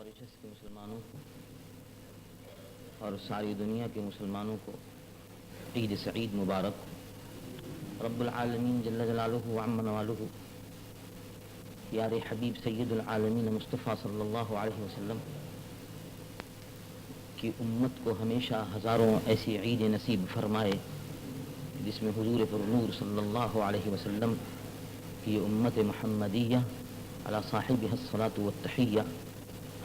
Mauritius کے مسلمانوں کو اور ساری دنیا کے مسلمانوں کو عید سعید مبارک۔ رب العالمین جل جلالہ وعم نوالہ یار حبیب سید العالمین مصطفیٰ صلی اللہ علیہ وسلم کی امت کو ہمیشہ ہزاروں ایسی عید نصیب فرمائے جس میں حضور پر نور صلی اللہ علیہ وسلم کی امت محمدیہ علی صاحبہ الصلاۃ والتحیہ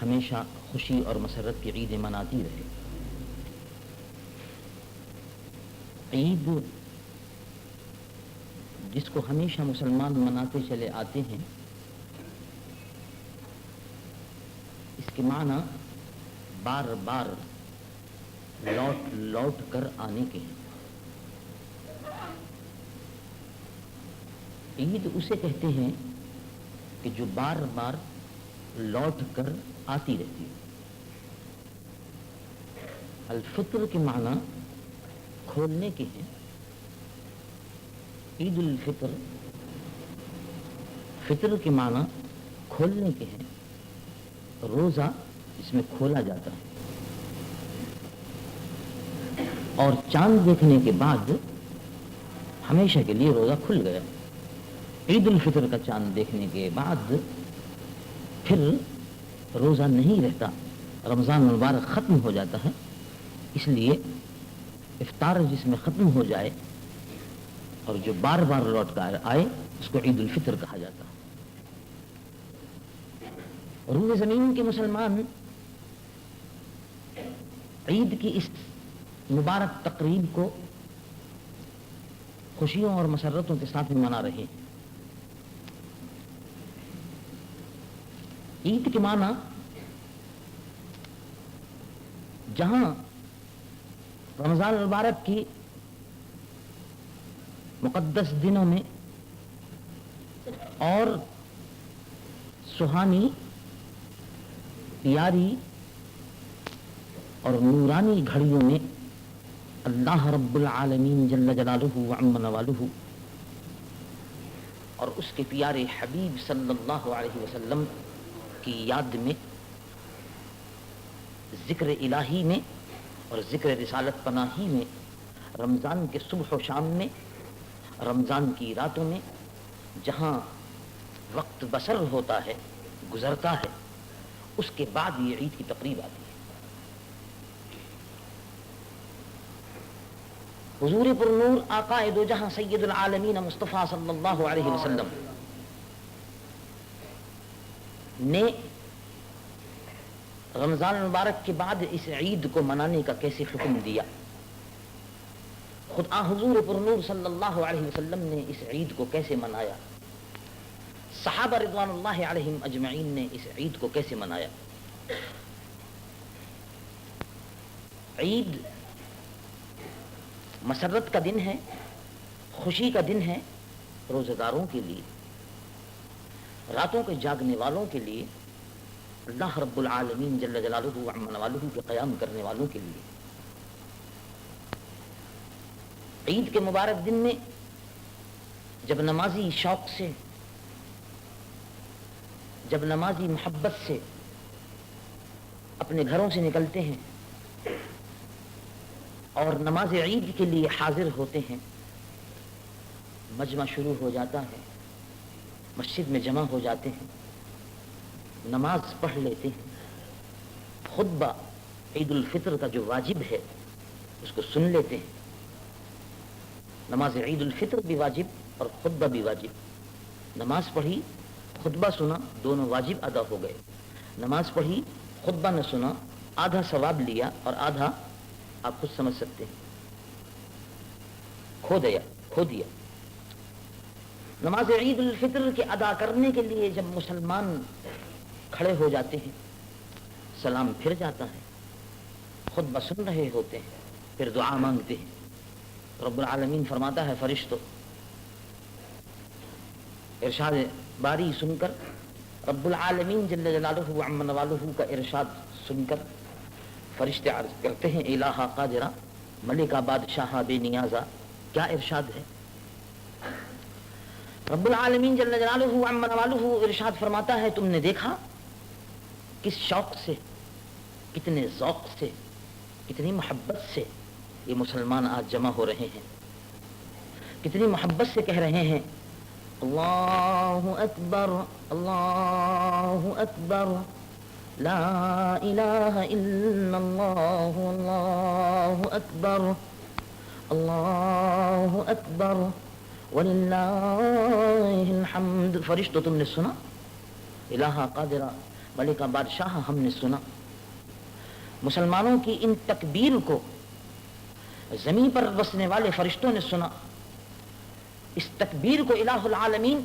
ہمیشہ خوشی اور مسرت کی عیدیں مناتی رہے۔ عید جس کو ہمیشہ مسلمان مناتے چلے آتے ہیں، اس کے معنی بار بار لوٹ لوٹ کر آنے کے ہیں۔ عید اسے کہتے ہیں کہ جو بار بار لوٹ کر آتی رہتی ہے۔ الفطر کے معنی کھولنے کے ہیں۔ عید الفطر فطر کے معنی کھولنے کے ہیں۔ روزہ اس میں کھولا جاتا ہے، اور چاند دیکھنے کے بعد ہمیشہ کے لیے روزہ کھل گیا۔ عید الفطر کا چاند دیکھنے کے بعد پھر روزہ نہیں رہتا، رمضان مبارک ختم ہو جاتا ہے۔ اس لیے افطار جس میں ختم ہو جائے اور جو بار بار لوٹ کر آئے اس کو عید الفطر کہا جاتا ہے۔ روح زمین کے مسلمان عید کی اس مبارک تقریب کو خوشیوں اور مسرتوں کے ساتھ منا رہے ہیں۔ عید کے معنی جہاں رمضان المبارک کی مقدس دنوں میں اور سہانی پیاری اور نورانی گھڑیوں میں اللہ رب العالمین جل جلالہ وعم نوالہ اور اس کے پیارے حبیب صلی اللہ علیہ وسلم کی یاد میں، ذکر الہی میں اور ذکر رسالت پناہی میں، رمضان کے صبح و شام میں، رمضان کی راتوں میں جہاں وقت بسر ہوتا ہے، گزرتا ہے، اس کے بعد یہ عید کی تقریب آتی ہے۔ حضور پر نور آقا دو جہاں سید العالمین مصطفیٰ صلی اللہ علیہ وسلم نے رمضان المبارک کے بعد اس عید کو منانے کا کیسے حکم دیا، خود حضور پر نور صلی اللہ علیہ وسلم نے اس عید کو کیسے منایا، صحابہ رضوان اللہ علیہم اجمعین نے اس عید کو کیسے منایا۔ عید مسرت کا دن ہے، خوشی کا دن ہے روزہ داروں کے لیے، راتوں کے جاگنے والوں کے لیے، اللہ رب العالمین جل جلالہ وعم نوالہ کے قیام کرنے والوں کے لیے۔ عید کے مبارک دن میں جب نمازی شوق سے، جب نمازی محبت سے اپنے گھروں سے نکلتے ہیں اور نماز عید کے لیے حاضر ہوتے ہیں، مجمع شروع ہو جاتا ہے، مسجد میں جمع ہو جاتے ہیں، نماز پڑھ لیتے ہیں، خطبہ عید الفطر کا جو واجب ہے اس کو سن لیتے ہیں۔ نماز عید الفطر بھی واجب اور خطبہ بھی واجب۔ نماز پڑھی، خطبہ سنا، دونوں واجب ادا ہو گئے۔ نماز پڑھی، خطبہ نہ سنا، آدھا ثواب لیا اور آدھا آپ خود سمجھ سکتے ہیں کھو دیا۔ نماز عید الفطر کے ادا کرنے کے لیے جب مسلمان کھڑے ہو جاتے ہیں، سلام پھر جاتا ہے، خطبہ سن رہے ہوتے ہیں، پھر دعا مانگتے ہیں۔ رب العالمین فرماتا ہے فرشتوں، ارشاد باری سن کر، رب العالمین جل جلالہ وعم نوالہ کا ارشاد سن کر فرشتے عرض کرتے ہیں الہا قادرہ، ملکہ بادشاہ بے نیازہ، کیا ارشاد ہے؟ رب العالمین جل جلالہ وعم نوالہ ارشاد فرماتا ہے تم نے دیکھا کس شوق سے، کتنے ذوق سے، کتنی محبت سے یہ مسلمان آج جمع ہو رہے ہیں، کتنی محبت سے کہہ رہے ہیں اللہ اکبر اللہ اکبر لا الہ الا اللہ اللہ اکبر اللہ اکبر وللہ الحمد۔ فرشتو تم نے سنا، الہ قادرہ ملکہ بادشاہ ہم نے سنا، مسلمانوں کی ان تکبیر کو زمین پر بسنے والے فرشتوں نے سنا، اس تکبیر کو الہ العالمین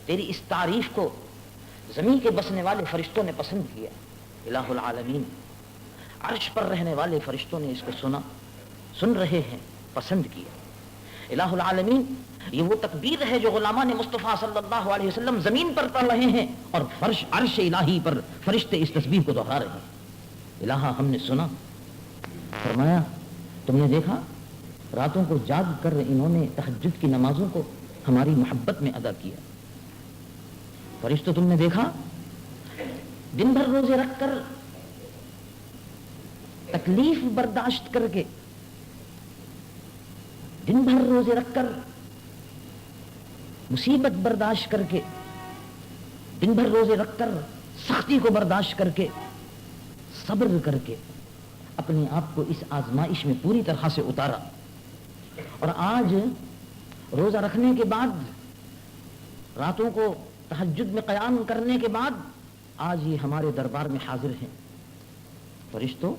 تیری اس تعریف کو زمین کے بسنے والے فرشتوں نے پسند کیا۔ الہ العالمین عرش پر رہنے والے فرشتوں نے اس کو سنا، سن رہے ہیں، پسند کیا۔ الہ العالمین یہ وہ تکبیر ہے جو غلامان مصطفیٰ صلی اللہ علیہ وسلم زمین پر پڑھ رہے ہیں اور عرش الہی پر فرشتے اس تسبیح کو دہرا رہے ہیں۔ الہ ہم نے سنا، فرمایا تم نے دیکھا راتوں کو جاگ کر انہوں نے تہجد کی نمازوں کو ہماری محبت میں ادا کیا۔ فرشتوں تم نے دیکھا دن بھر روزے رکھ کر، تکلیف برداشت کر کے، دن بھر روزے رکھ کر، مصیبت برداشت کر کے، دن بھر روزے رکھ کر سختی کو برداشت کر کے، صبر کر کے اپنے آپ کو اس آزمائش میں پوری طرح سے اتارا، اور آج روزہ رکھنے کے بعد، راتوں کو تہجد میں قیام کرنے کے بعد آج یہ ہمارے دربار میں حاضر ہیں۔ فرشتوں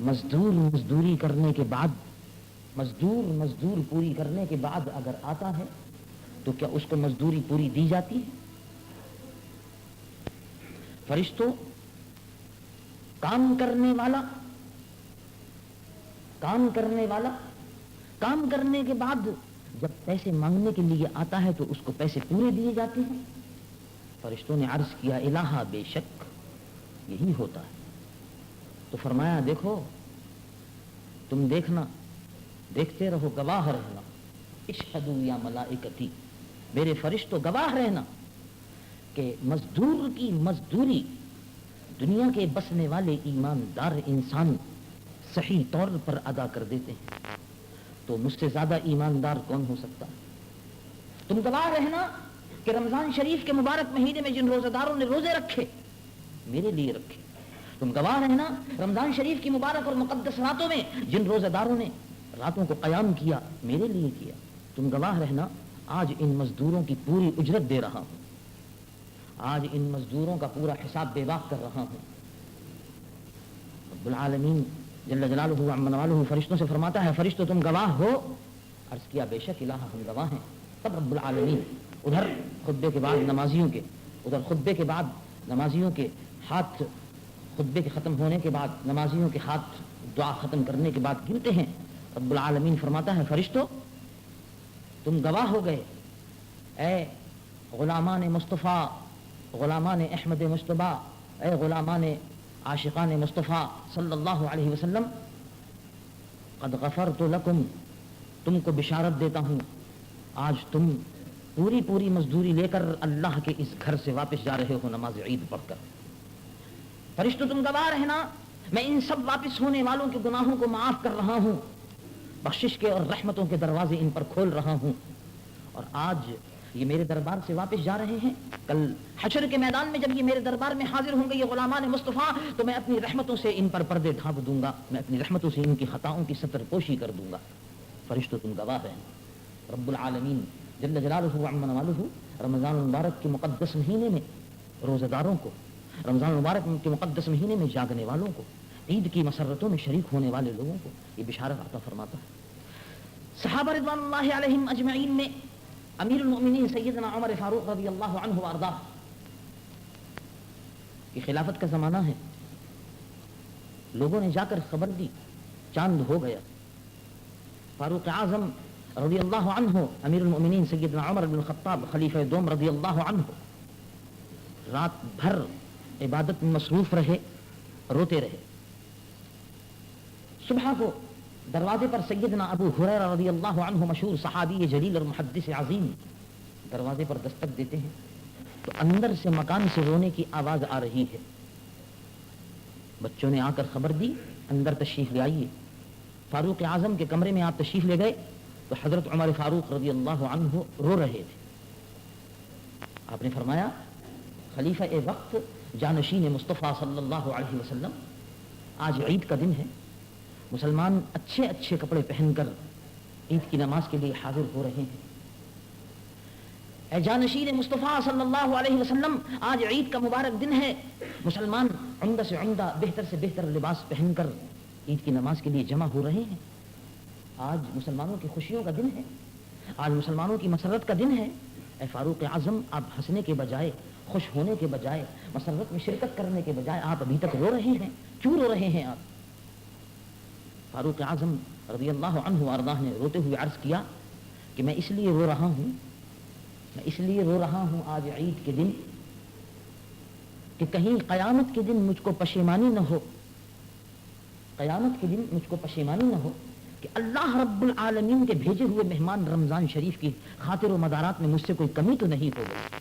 مزدوری کرنے کے بعد، مزدور پوری کرنے کے بعد اگر آتا ہے تو کیا اس کو مزدوری پوری دی جاتی ہے؟ فرشتوں کام کرنے والا کام کرنے کے بعد جب پیسے مانگنے کے لیے آتا ہے تو اس کو پیسے پورے دیے جاتے ہیں۔ فرشتوں نے عرض کیا الہ بے شک یہی ہوتا ہے۔ تو فرمایا دیکھو، تم دیکھنا، دیکھتے رہو، گواہ رہنا، اشہدوا یا ملائکتی، میرے فرشتوں گواہ رہنا کہ مزدور کی مزدوری دنیا کے بسنے والے ایماندار انسان صحیح طور پر ادا کر دیتے ہیں، تو مجھ سے زیادہ ایماندار کون ہو سکتا ہے؟ تم گواہ رہنا کہ رمضان شریف کے مبارک مہینے میں جن روزہ داروں نے روزے رکھے میرے لیے رکھے، تم گواہ رہنا رمضان شریف کی مبارک اور مقدس راتوں میں جن روزہ داروں نے راتوں کو قیام کیا میرے لیے کیا، تم گواہ رہنا آج ان مزدوروں کی پوری اجرت دے رہا ہوں، آج ان مزدوروں کا پورا حساب بے باک کر رہا ہوں۔ رب العالمین جل جلالہ و عم نوالہ فرشتوں سے فرماتا ہے فرشتوں تم گواہ ہو؟ عرض کیا بے شک الہ ہم گواہ ہیں۔ تب رب العالمین ادھر خطبے کے بعد نمازیوں کے ہاتھ، خطبے کے ختم ہونے کے بعد نمازیوں کے ہاتھ دعا ختم کرنے کے بعد گرتے ہیں۔ رب العالمین فرماتا ہے فرشتوں تم گواہ ہو گئے، اے غلامان مصطفیٰ، غلامان احمد مصطفیٰ، اے غلامان عاشقان مصطفیٰ صلی اللہ علیہ وسلم، قد غفرت لکم، تم کو بشارت دیتا ہوں آج تم پوری مزدوری لے کر اللہ کے اس گھر سے واپس جا رہے ہو نماز عید پڑھ کر۔ فرشتوں تم گواہ رہنا میں ان سب واپس ہونے والوں کے گناہوں کو معاف کر رہا ہوں، بخشش کے اور رحمتوں کے دروازے ان پر کھول رہا ہوں، اور آج یہ میرے دربار سے واپس جا رہے ہیں، کل حشر کے میدان میں جب یہ میرے دربار میں حاضر ہوں گے یہ غلامان مصطفیٰ، تو میں اپنی رحمتوں سے ان پر پردے ڈھانپ دوں گا، میں اپنی رحمتوں سے ان کی خطاؤں کی ستر پوشی کر دوں گا۔ فرشتوں تم گواہ رہنا رب العالمین جل جلالہ و عم نوالہ رمضان المبارک کے مقدس مہینے میں روزہ داروں کو، رمضان المبارک کے مقدس مہینے میں جاگنے والوں کو، عید کی مسرتوں میں شریک ہونے والے لوگوں کو یہ بشارت عطا فرماتا ہے۔ صحابہ رضوان اللہ علیہم اجمعین میں امیر المؤمنین سیدنا عمر فاروق رضی اللہ عنہ وارضاہ کی خلافت کا زمانہ ہے، لوگوں نے جا کر خبر دی چاند ہو گیا۔ فاروق اعظم رضی اللہ عنہ، امیر المؤمنین سیدنا عمر بن الخطاب خلیفہ دوم رضی اللہ عنہ رات بھر عبادت میں مصروف رہے، روتے رہے۔ صبح کو دروازے پر سیدنا ابو ہریرہ رضی اللہ عنہ مشہور صحابی جلیل اور محدث عظیم دروازے پر دستک دیتے ہیں تو اندر سے مکان سے رونے کی آواز آ رہی ہے۔ بچوں نے آ کر خبر دی اندر تشریف لے آئیے. فاروق اعظم کے کمرے میں آپ تشریف لے گئے تو حضرت عمر فاروق رضی اللہ عنہ رو رہے تھے. آپ نے فرمایا خلیفہ وقت جانشین مصطفیٰ صلی اللہ علیہ وسلم، آج عید کا دن ہے، مسلمان اچھے اچھے کپڑے پہن کر عید کی نماز کے لیے حاضر ہو رہے ہیں. اے جانشین مصطفیٰ صلی اللہ علیہ وسلم، آج عید کا مبارک دن ہے، مسلمان عمدہ سے عمدہ بہتر سے بہتر لباس پہن کر عید کی نماز کے لیے جمع ہو رہے ہیں. آج مسلمانوں کی خوشیوں کا دن ہے، آج مسلمانوں کی مسرت کا دن ہے. اے فاروق اعظم، آپ ہنسنے کے بجائے، خوش ہونے کے بجائے، مسرت میں شرکت کرنے کے بجائے آپ ابھی تک رو رہے ہیں. کیوں رو رہے ہیں آپ؟ فاروق اعظم رضی اللہ عنہ وارضاہ نے روتے ہوئے عرض کیا کہ میں اس لیے رو رہا ہوں، میں اس لیے رو رہا ہوں آج عید کے دن کہ کہیں قیامت کے دن مجھ کو پشیمانی نہ ہو، قیامت کے دن مجھ کو پشیمانی نہ ہو کہ اللہ رب العالمین کے بھیجے ہوئے مہمان رمضان شریف کی خاطر و مدارات میں مجھ سے کوئی کمی تو نہیں ہو گئی.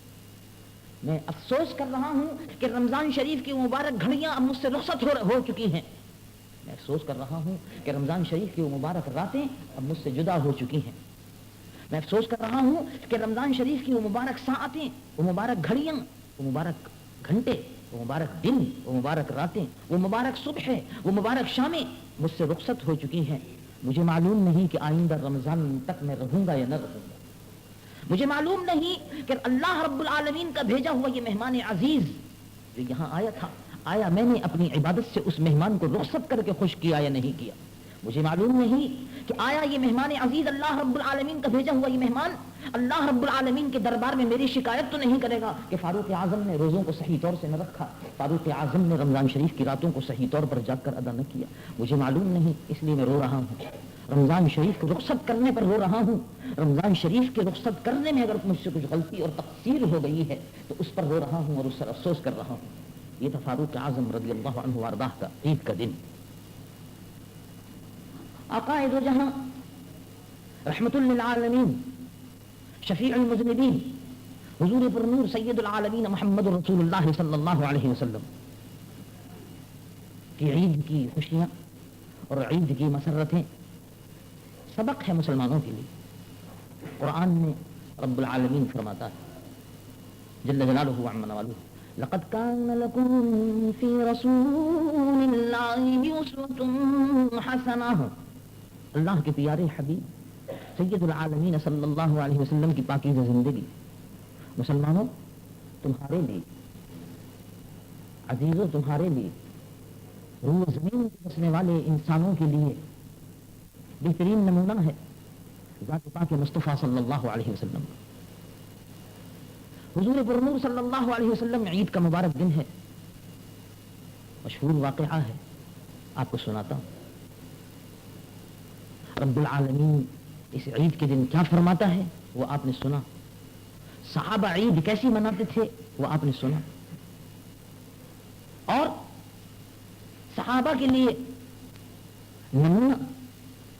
میں افسوس کر رہا ہوں کہ رمضان شریف کی مبارک گھڑیاں اب مجھ سے رخصت ہو چکی ہیں. میں افسوس کر رہا ہوں کہ رمضان شریف کی وہ مبارک راتیں اب مجھ سے جدا ہو چکی ہیں. میں افسوس کر رہا ہوں کہ رمضان شریف کی وہ مبارک ساعتیں، وہ مبارک گھڑیاں، وہ مبارک گھنٹے، وہ مبارک دن، وہ مبارک راتیں، وہ مبارک صبح، وہ مبارک شامیں مجھ سے رخصت ہو چکی ہیں. مجھے معلوم نہیں کہ آئندہ رمضان تک میں رہوں گا یا نہ رہوں گا. مجھے معلوم نہیں کہ اللہ رب العالمین کا بھیجا ہوا یہ مہمان عزیز جو یہاں آیا تھا، آیا میں نے اپنی عبادت سے اس مہمان کو رخصت کر کے خوش کیا یا نہیں کیا. مجھے معلوم نہیں کہ آیا یہ مہمان عزیز اللہ رب العالمین کا بھیجا ہوا یہ مہمان اللہ رب العالمین کے دربار میں میری شکایت تو نہیں کرے گا کہ فاروق اعظم نے روزوں کو صحیح طور سے نہ رکھا، فاروق اعظم نے رمضان شریف کی راتوں کو صحیح طور پر جاگ کر ادا نہ کیا. مجھے معلوم نہیں، اس لیے میں رو رہا ہوں. رمضان شریف کو رخصت کرنے پر رو رہا ہوں. رمضان شریف کے رخصت کرنے میں اگر مجھ سے کچھ غلطی اور تقصیر ہو گئی ہے تو اس پر رو رہا ہوں اور اس پر افسوس کر رہا ہوں. یہ تھا فاروق اعظم رضی اللہ عنہ وارضاہ کا عید کا دن. آقا دو جہاں رحمت للعالمین شفیع المذنبین حضور پر نور سید العالمین محمد رسول اللہ صلی اللہ علیہ وسلم کی عید کی خوشیاں اور عید کی مسرتیں سبق ہے مسلمانوں کے لیے. قرآن میں رب العالمین فرماتا ہے جل جلالہ وعم نوالہ لقد كان لكم في رسول الله أسوة حسنة. اللہ کے پیارے حبیب سید العالمین صلی اللہ علیہ وسلم کی پاکیزہ زندگی مسلمانوں تمہارے لیے، عزیزوں تمہارے لیے، روح زمین کے بسنے والے انسانوں کے لیے بہترین نمونہ ہے ذات پاک مصطفیٰ صلی اللہ علیہ وسلم. حضور پر نور صلی اللہ علیہ وسلم عید کا مبارک دن ہے. مشہور واقعہ ہے، آپ کو سناتا ہوں. رب العالمین اس عید کے دن کیا فرماتا ہے وہ آپ نے سنا. صحابہ عید کیسی مناتے تھے وہ آپ نے سنا. اور صحابہ کے لیے نمونہ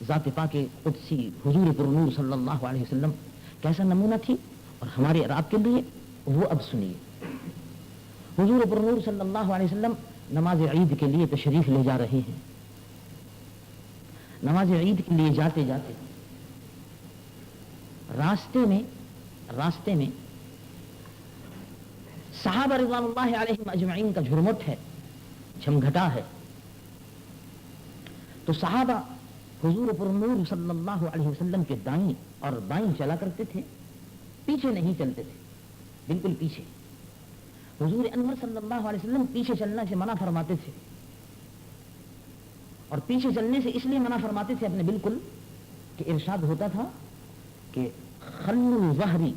ذات پاک قدسی حضور پر نور صلی اللہ علیہ وسلم کیسا نمونہ تھی، اور ہمارے اور آپ کے لیے وہ اب سنیے. حضور پر نور صلی اللہ علیہ وسلم نماز عید کے لیے تشریف لے جا رہے ہیں. نماز عید کے لیے جاتے جاتے راستے میں صحابہ رضوان اللہ علیہم اجمعین کا جھرمٹ ہے، جھمگھٹا ہے. تو صحابہ حضور پر نور صلی اللہ علیہ وسلم کے دائیں اور بائیں چلا کرتے تھے، پیچھے نہیں چلتے تھے، بالکل پیچھے. حضور انور صلی اللہ علیہ وسلم پیچھے چلنے سے منع فرماتے تھے، اور پیچھے چلنے سے اس لیے منع فرماتے تھے اپنے بالکل کہ ارشاد ہوتا تھا کہ خلوا ظہری،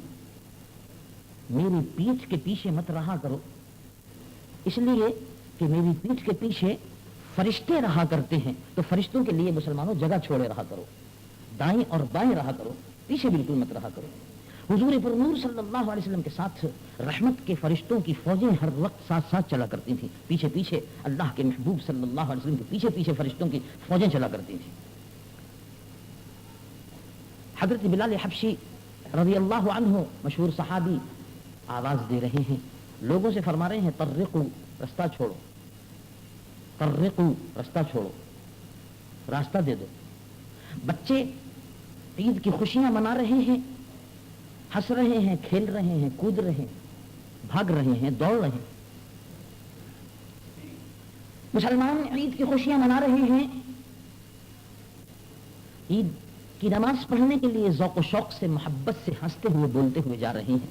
میری پیٹھ کے پیچھے مت رہا کرو، اس لیے کہ میری پیٹھ کے پیچھے فرشتے رہا کرتے ہیں، تو فرشتوں کے لیے مسلمانوں جگہ چھوڑے رہا کرو، دائیں اور بائیں رہا کرو، پیچھے بالکل مت رہا کرو. حضور پر نور صلی اللہ علیہ وسلم کے ساتھ رحمت کے فرشتوں کی فوجیں ہر وقت ساتھ ساتھ چلا کرتی تھیں. پیچھے پیچھے اللہ کے محبوب صلی اللہ علیہ وسلم کے پیچھے پیچھے فرشتوں کی فوجیں چلا کرتی تھیں. حضرت بلال حبشی رضی اللہ عنہ مشہور صحابی آواز دے رہے ہیں، لوگوں سے فرما رہے ہیں طرقوا، رستہ چھوڑو. فرقو، راستہ چھوڑو، راستہ دے دو. بچے عید کی خوشیاں منا رہے ہیں، ہنس رہے ہیں، کھیل رہے ہیں، کود رہے ہیں، بھاگ رہے ہیں، دوڑ رہے ہیں. مسلمان عید کی خوشیاں منا رہے ہیں، عید کی نماز پڑھنے کے لیے ذوق و شوق سے، محبت سے، ہنستے ہوئے، بولتے ہوئے جا رہے ہیں.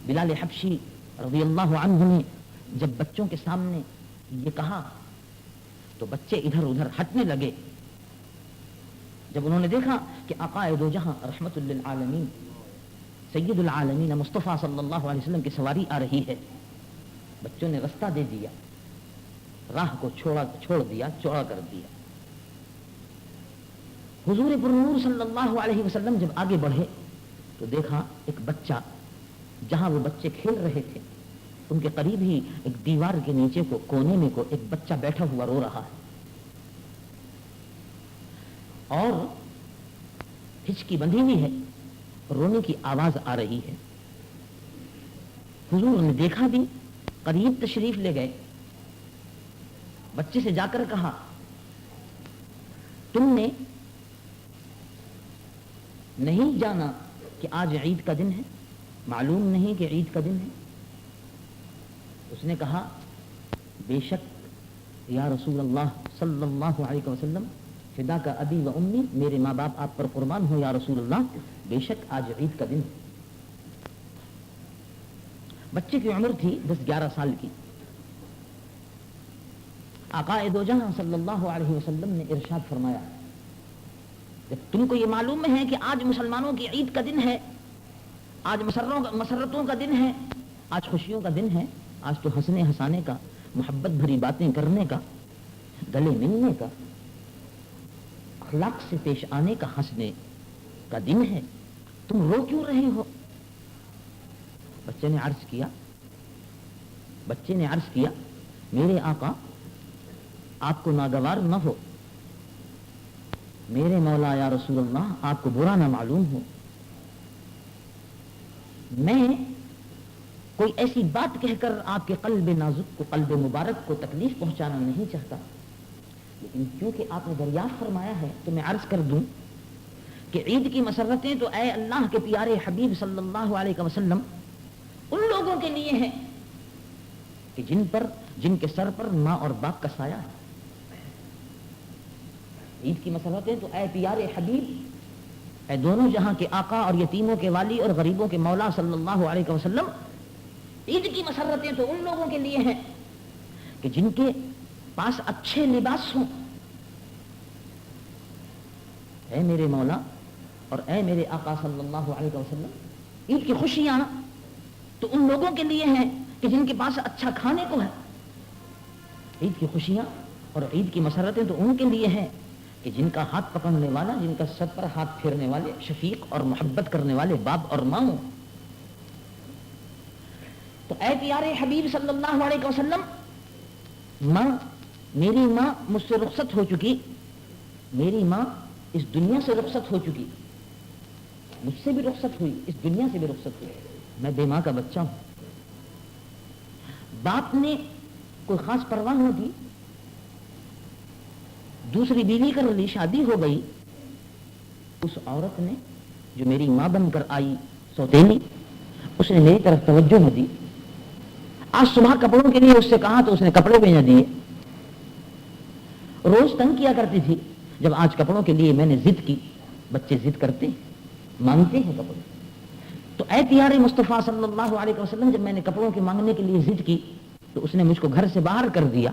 بلال حبشی رضی اللہ عنہ نے جب بچوں کے سامنے یہ کہا تو بچے ادھر ادھر ہٹنے لگے. جب انہوں نے دیکھا کہ آقا دو جہاں رحمت للعالمین سید العالمین مصطفیٰ صلی اللہ علیہ وسلم کی سواری آ رہی ہے، بچوں نے رستہ دے دیا، راہ کو چھوڑ دیا، چوڑا کر دیا. حضور پرنور صلی اللہ علیہ وسلم جب آگے بڑھے تو دیکھا ایک بچہ، جہاں وہ بچے کھیل رہے تھے ان کے قریب ہی ایک دیوار کے نیچے کو، کونے میں کو، ایک بچہ بیٹھا ہوا رو رہا ہے اور ہچکی بندھی ہوئی ہے، رونے کی آواز آ رہی ہے. حضور نے دیکھا بھی، قریب تشریف لے گئے، بچے سے جا کر کہا تم نے نہیں جانا کہ آج عید کا دن ہے؟ معلوم نہیں کہ عید کا دن ہے؟ اس نے کہا بے شک یا رسول اللہ صلی اللہ علیہ وسلم، فدا کا ابی و امی، میرے ماں باپ آپ پر قربان ہو یا رسول اللہ، بے شک آج عید کا دن ہے. بچے کی عمر تھی 10-11 سال کی. آقا دو جہاں صلی اللہ علیہ وسلم نے ارشاد فرمایا جب تم کو یہ معلوم ہے کہ آج مسلمانوں کی عید کا دن ہے، آج مسرتوں کا دن ہے، آج خوشیوں کا دن ہے، آج تو ہنسنے ہنسانے کا، محبت بھری باتیں کرنے کا، گلے ملنے کا، اخلاق سے پیش آنے کا، ہنسنے کا دن ہے، تم رو کیوں رہے ہو؟ بچے نے عرض کیا میرے آقا آپ کو ناگوار نہ ہو، میرے مولا یا رسول اللہ آپ کو برا نہ معلوم ہو، میں کوئی ایسی بات کہہ کر آپ کے قلب نازک کو، قلب مبارک کو تکلیف پہنچانا نہیں چاہتا، لیکن کیونکہ آپ نے دریافت فرمایا ہے تو میں عرض کر دوں کہ عید کی مسرتیں تو اے اللہ کے پیارے حبیب صلی اللہ علیہ وسلم ان لوگوں کے لیے ہیں کہ جن کے سر پر ماں اور باپ کا سایہ ہے. عید کی مسرتیں تو اے پیارے حبیب، اے دونوں جہاں کے آقا اور یتیموں کے والی اور غریبوں کے مولا صلی اللہ علیہ وسلم، عید کی مسرتیں تو ان لوگوں کے لیے ہیں کہ جن کے پاس اچھے لباس ہوں. اے میرے مولا اور اے میرے آقا صلی اللہ علیہ وسلم، عید کی خوشیاں تو ان لوگوں کے لیے ہیں کہ جن کے پاس اچھا کھانے کو ہے. عید کی خوشیاں اور عید کی مسرتیں تو ان کے لیے ہیں کہ جن کا ہاتھ پکڑنے والا، جن کا سر پر ہاتھ پھیرنے والے، شفیق اور محبت کرنے والے باپ اور ماں ہوں. تو اے پیارے حبیب صلی اللہ علیہ وسلم، میری ماں مجھ سے رخصت ہو چکی، میری ماں اس دنیا سے رخصت ہو چکی، مجھ سے بھی رخصت ہوئی، اس دنیا سے بھی رخصت ہوئی، میں بے ماں کا بچہ ہوں. باپ نے کوئی خاص پرواہ نہ کی، دوسری بیوی کر لی، شادی ہو گئی. اس عورت نے جو میری ماں بن کر آئی سوتیلی، اس نے میری طرف توجہ نہ دی. آج صبح کپڑوں کے لیے اس سے کہا تو اس نے کپڑے بھی نہ دیے. روز تنگ کیا کرتی تھی. جب آج کپڑوں کے لیے میں نے ضد کی، بچے ضد کرتے ہیں، مانگتے ہیں کپڑے، تو اے پیارے مصطفیٰ صلی اللہ علیہ وسلم جب میں نے کپڑوں کے مانگنے کے لیے ضد کی تو اس نے مجھ کو گھر سے باہر کر دیا.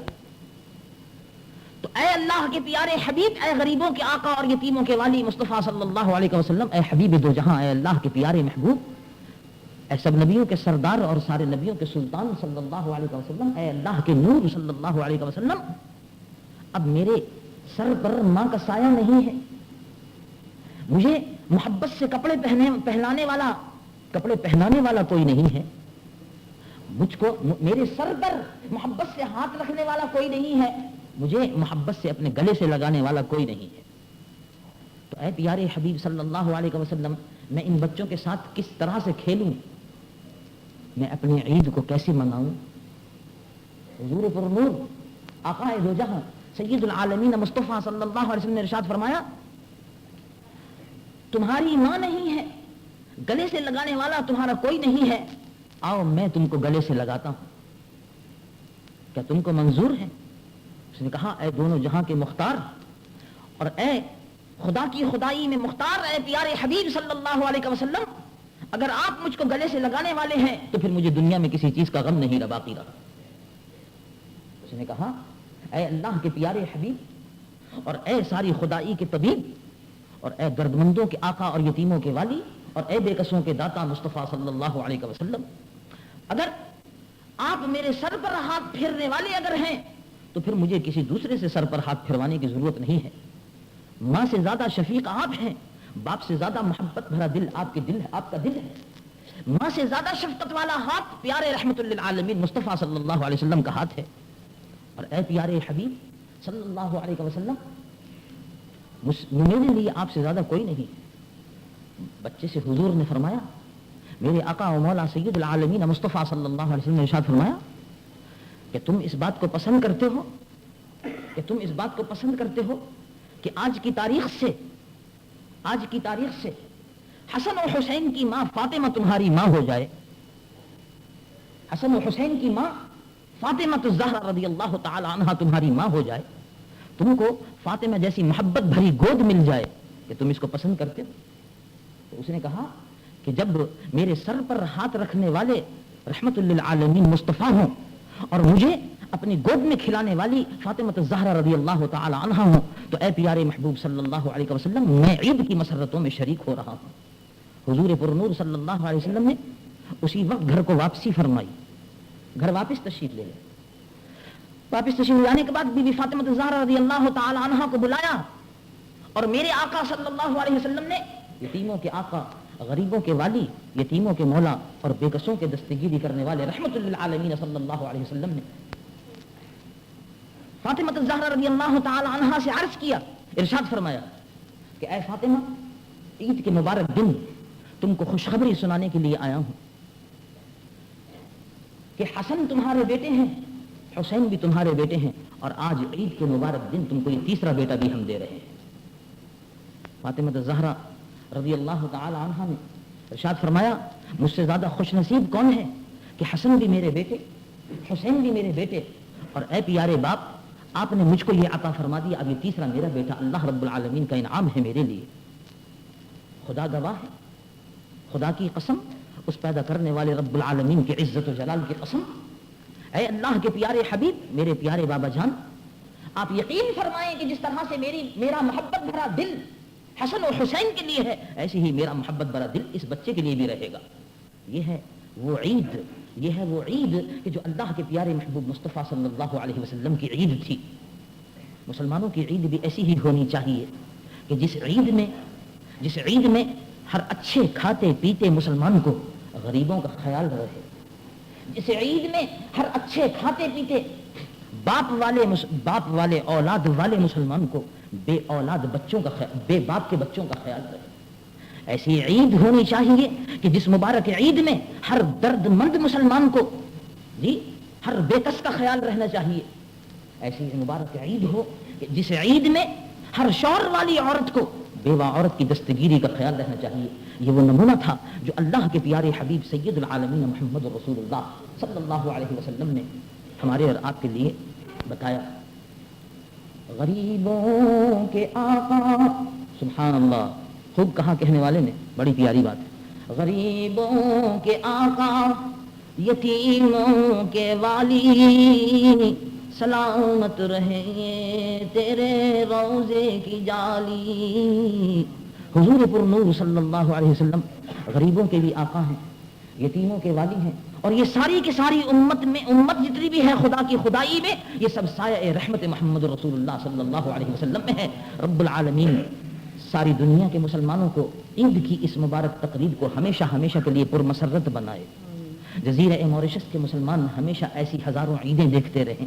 تو اے اللہ کے پیارے حبیب، اے غریبوں کے آقا اور یتیموں کے والی مصطفیٰ صلی اللہ علیہ وسلم، اے حبیب دو جہاں، اے اللہ کے پیارے محبوب، اے سب نبیوں کے سردار اور سارے نبیوں کے سلطان صلی اللہ علیہ وسلم، اے اللہ کے نور صلی اللہ علیہ وسلم، اب میرے سر پر ماں کا سایہ نہیں ہے، مجھے محبت سے کپڑے پہنانے والا کوئی نہیں ہے، مجھ کو میرے سر پر محبت سے ہاتھ رکھنے والا کوئی نہیں ہے، مجھے محبت سے اپنے گلے سے لگانے والا کوئی نہیں ہے. تو اے پیارے حبیب صلی اللہ علیہ وسلم، میں ان بچوں کے ساتھ کس طرح سے کھیلوں، میں اپنی عید کو کیسے مناؤں؟ حضور پر نور آقا دو جہاں سید العالمین مصطفیٰ صلی اللہ علیہ وسلم نے ارشاد فرمایا تمہاری ماں نہیں ہے، گلے سے لگانے والا تمہارا کوئی نہیں ہے، آؤ میں تم کو گلے سے لگاتا ہوں، کیا تم کو منظور ہے؟ اس نے کہا اے دونوں جہاں کے مختار اور اے خدا کی خدائی میں مختار، اے پیارے حبیب صلی اللہ علیہ وسلم، اگر آپ مجھ کو گلے سے لگانے والے ہیں تو پھر مجھے دنیا میں کسی چیز کا غم نہیں باقی رہا۔ اس نے کہا اے اللہ کے پیارے حبیب اور اے ساری خدائی کے طبیب اور اے دردمندوں کے آقا اور یتیموں کے والی اور اے بے کسوں کے داتا مصطفیٰ صلی اللہ علیہ وسلم، اگر آپ میرے سر پر ہاتھ پھیرنے والے اگر ہیں تو پھر مجھے کسی دوسرے سے سر پر ہاتھ پھروانے کی ضرورت نہیں ہے۔ ماں سے زیادہ شفیق آپ ہیں، باپ سے زیادہ محبت بھرا دل آپ کے دل ہے، آپ کا دل ہے، ماں سے زیادہ شفقت والا ہاتھ پیارے رحمت للعالمین مصطفیٰ صلی اللہ علیہ وسلم کا ہاتھ ہے۔ اور اے پیارے حبیب صلی اللہ علیہ وسلم، میرے لیے آپ سے زیادہ کوئی نہیں۔ بچے سے حضور نے فرمایا، میرے آقا و مولا سید العالمین مصطفیٰ صلی اللہ علیہ وسلم نے ارشاد فرمایا کہ تم اس بات کو پسند کرتے ہو کہ آج کی تاریخ سے حسن و حسین کی ماں فاطمہ تمہاری ماں ہو جائے، حسن و حسین کی ماں فاطمہ الزہرا رضی اللہ تعالی عنہا تمہاری ماں ہو جائے، تم کو فاطمہ جیسی محبت بھری گود مل جائے کہ تم اس کو پسند کرتے ہو؟ تو اس نے کہا کہ جب میرے سر پر ہاتھ رکھنے والے رحمت للعالمین مصطفیٰ ہوں اور مجھے اپنی گود میں کھلانے والی فاطمہ الزہرا رضی اللہ تعالی عنہا ہوں تو اے پیارے محبوب صلی اللہ علیہ وسلم میں عید کی مسرتوں میں شریک ہو رہا ہوں۔ حضور پر نور صلی اللہ علیہ وسلم نے اسی وقت گھر کو واپسی فرمائی، گھر واپس تشریف لے گئے۔ واپس تشریف لانے کے بعد بی بی فاطمہ الزہرا رضی اللہ تعالی عنہا کو بلایا اور میرے آقا صلی اللہ علیہ وسلم نے یتیموں کے آقا، غریبوں کے والی، یتیموں کے مولا اور بے کسوں کے دستگیری کرنے والے رحمت للعالمین صلی اللہ علیہ وسلم نے فاطمہ الزہرا رضی اللہ تعالی عنہا سے عرض کیا، ارشاد فرمایا کہ اے فاطمہ، عید کے مبارک دن تم کو خوشخبری سنانے کے لیے آیا ہوں کہ حسن تمہارے بیٹے ہیں، حسین بھی تمہارے بیٹے ہیں، اور آج عید کے مبارک دن تم کو یہ تیسرا بیٹا بھی ہم دے رہے ہیں۔ فاطمہ الزہرا رضی اللہ تعالی عنہا نے ارشاد فرمایا مجھ سے زیادہ خوش نصیب کون ہے کہ حسن بھی میرے بیٹے، حسین بھی میرے بیٹے، اور اے پیارے باپ آپ نے مجھ کو یہ عطا فرما دیا، اب یہ تیسرا میرا بیٹا اللہ رب العالمین کا انعام ہے میرے لیے۔ خدا گواہ ہے، خدا کی قسم، اس پیدا کرنے والے رب العالمین کی عزت و جلال کی قسم، اے اللہ کے پیارے حبیب، میرے پیارے بابا جان، آپ یقین فرمائیں کہ جس طرح سے میرا محبت بھرا دل حسن و حسین کے لیے ہے، ایسے ہی میرا محبت بھرا دل اس بچے کے لیے بھی رہے گا۔ یہ ہے وہ عید کہ جو اللہ کے پیارے محبوب مصطفیٰ صلی اللہ علیہ وسلم کی عید تھی۔ مسلمانوں کی عید بھی ایسی ہی ہونی چاہیے کہ جس عید میں ہر اچھے کھاتے پیتے مسلمان کو غریبوں کا خیال رہے، جس عید میں ہر اچھے کھاتے پیتے باپ والے اولاد والے مسلمان کو بے باپ کے بچوں کا خیال رہے۔ ایسی عید ہونی چاہیے کہ جس مبارک عید میں ہر درد مند مسلمان کو ہر بے کس کا خیال رہنا چاہیے۔ ایسی مبارک عید ہو کہ جس عید میں ہر شوہر والی عورت کو بیوہ عورت کی دستگیری کا خیال رہنا چاہیے۔ یہ وہ نمونہ تھا جو اللہ کے پیارے حبیب سید العالمین محمد رسول اللہ صلی اللہ علیہ وسلم نے ہمارے اور آپ کے لیے بتایا۔ غریبوں کے آقا، سبحان اللہ، خوب کہا کہنے والے نے، بڑی پیاری بات ہے۔ غریبوں کے آقا، یتیموں کے والی، سلامت رہے تیرے روزے کی جالی۔ حضور پر نور صلی اللہ علیہ وسلم غریبوں کے بھی آقا ہیں، یتیموں کے والی ہیں، اور یہ ساری کی ساری امت جتنی بھی ہے خدا کی خدائی میں، یہ سب سایہ رحمت محمد رسول اللہ صلی اللہ علیہ وسلم میں ہے۔ رب العالمین ساری دنیا کے مسلمانوں کو عید کی اس مبارک تقریب کو ہمیشہ کے لیے پرمسرت بنائے۔ جزیرہ موریشس کے مسلمان ہمیشہ ایسی ہزاروں عیدیں دیکھتے رہیں،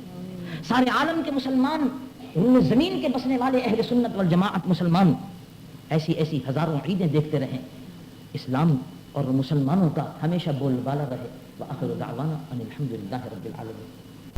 سارے عالم کے مسلمان، روئے زمین کے بسنے والے اہل سنت والجماعت مسلمان ایسی ہزاروں عیدیں دیکھتے رہیں۔ اسلام اور مسلمانوں کا ہمیشہ بول بالا رہے۔ وآخر دعوانا ان الحمد للہ رب العالمین۔